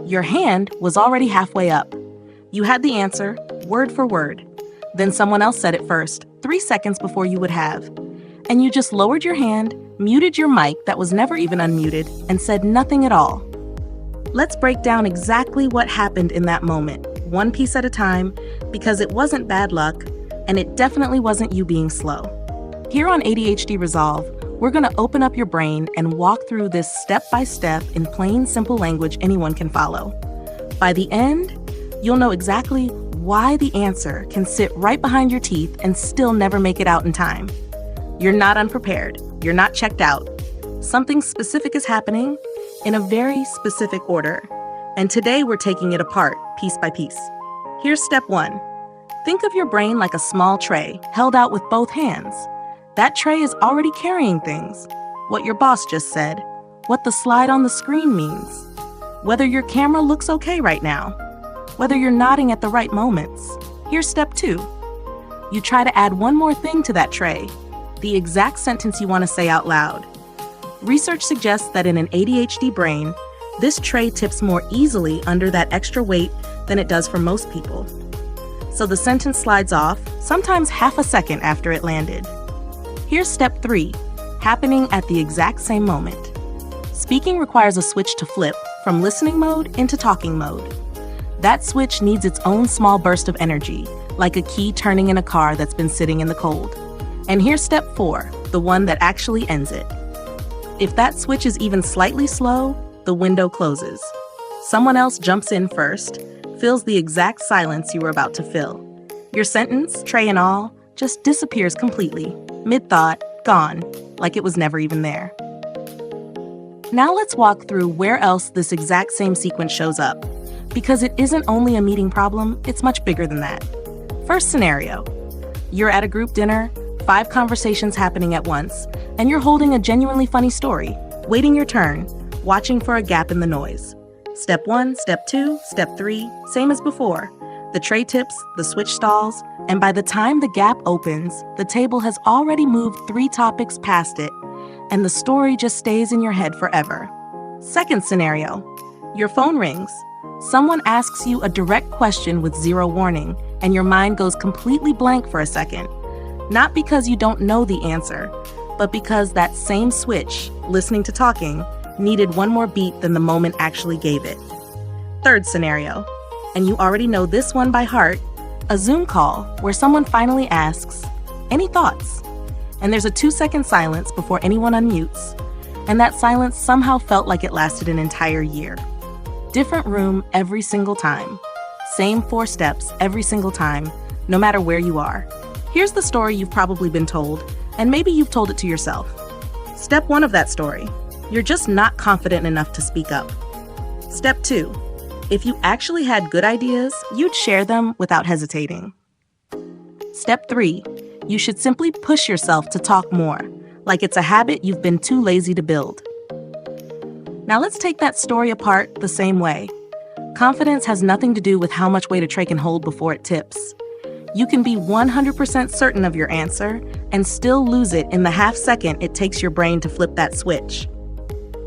Your hand was already halfway up. You had the answer, word for word. Then someone else said it first, 3 seconds before you would have. And you just lowered your hand, muted your mic that was never even unmuted, and said nothing at all. Let's break down exactly what happened in that moment, one piece at a time, because it wasn't bad luck, and it definitely wasn't you being slow. Here on ADHD Resolve, we're going to open up your brain and walk through this step by step in plain, simple language anyone can follow. By the end, you'll know exactly why the answer can sit right behind your teeth and still never make it out in time. You're not unprepared. You're not checked out. Something specific is happening in a very specific order. And today we're taking it apart, piece by piece. Here's step 1. Think of your brain like a small tray held out with both hands. That tray is already carrying things. What your boss just said, what the slide on the screen means, whether your camera looks okay right now, whether you're nodding at the right moments. Here's step 2. You try to add one more thing to that tray, the exact sentence you want to say out loud. Research suggests that in an ADHD brain, this tray tips more easily under that extra weight than it does for most people. So the sentence slides off, sometimes half a second after it landed. Here's step 3, happening at the exact same moment. Speaking requires a switch to flip from listening mode into talking mode. That switch needs its own small burst of energy, like a key turning in a car that's been sitting in the cold. And here's step 4, the one that actually ends it. If that switch is even slightly slow, the window closes. Someone else jumps in first, fills the exact silence you were about to fill. Your sentence, tray and all, just disappears completely, mid-thought, gone, like it was never even there. Now let's walk through where else this exact same sequence shows up, because it isn't only a meeting problem, it's much bigger than that. First scenario, you're at a group dinner, 5 conversations happening at once, and you're holding a genuinely funny story, waiting your turn, watching for a gap in the noise. Step 1, step 2, step 3, same as before. The tray tips, the switch stalls, and by the time the gap opens, the table has already moved 3 topics past it, and the story just stays in your head forever. Second scenario, your phone rings. Someone asks you a direct question with 0 warning, and your mind goes completely blank for a second. Not because you don't know the answer, but because that same switch, listening to talking, needed one more beat than the moment actually gave it. Third scenario, and you already know this one by heart, a Zoom call where someone finally asks, "Any thoughts?" And there's a 2-second silence before anyone unmutes, and that silence somehow felt like it lasted an entire year. Different room every single time. Same 4 steps every single time, no matter where you are. Here's the story you've probably been told, and maybe you've told it to yourself. Step 1 of that story, you're just not confident enough to speak up. Step 2, if you actually had good ideas, you'd share them without hesitating. Step 3, you should simply push yourself to talk more, like it's a habit you've been too lazy to build. Now let's take that story apart the same way. Confidence has nothing to do with how much weight a tray can hold before it tips. You can be 100% certain of your answer and still lose it in the half second it takes your brain to flip that switch.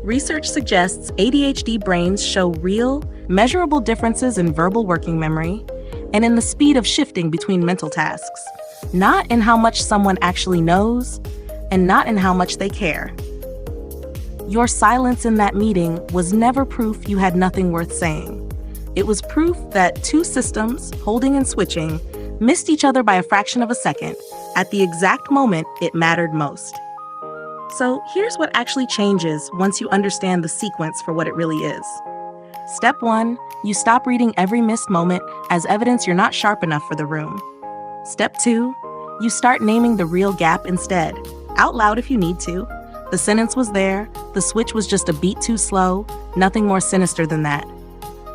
Research suggests ADHD brains show real, measurable differences in verbal working memory and in the speed of shifting between mental tasks, not in how much someone actually knows and not in how much they care. Your silence in that meeting was never proof you had nothing worth saying. It was proof that 2 systems, holding and switching, missed each other by a fraction of a second at the exact moment it mattered most. So here's what actually changes once you understand the sequence for what it really is. Step 1, you stop reading every missed moment as evidence you're not sharp enough for the room. Step 2, you start naming the real gap instead, out loud if you need to. The sentence was there, the switch was just a beat too slow, nothing more sinister than that.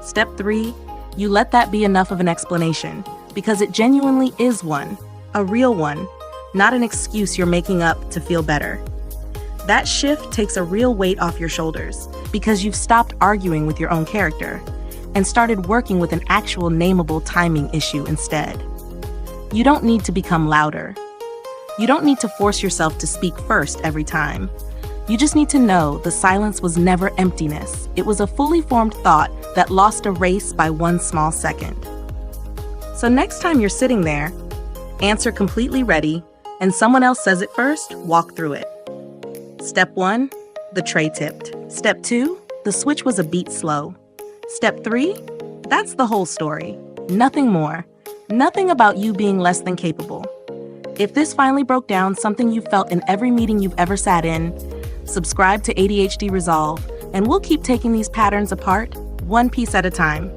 Step 3, you let that be enough of an explanation, because it genuinely is one, a real one, not an excuse you're making up to feel better. That shift takes a real weight off your shoulders, because you've stopped arguing with your own character and started working with an actual nameable timing issue instead. You don't need to become louder. You don't need to force yourself to speak first every time. You just need to know the silence was never emptiness. It was a fully formed thought that lost a race by one small second. So next time you're sitting there, answer completely ready, and someone else says it first, walk through it. Step 1, the tray tipped. Step 2, the switch was a beat slow. Step 3, that's the whole story. Nothing more. Nothing about you being less than capable. If this finally broke down something you felt in every meeting you've ever sat in, subscribe to ADHD Resolve, and we'll keep taking these patterns apart, one piece at a time.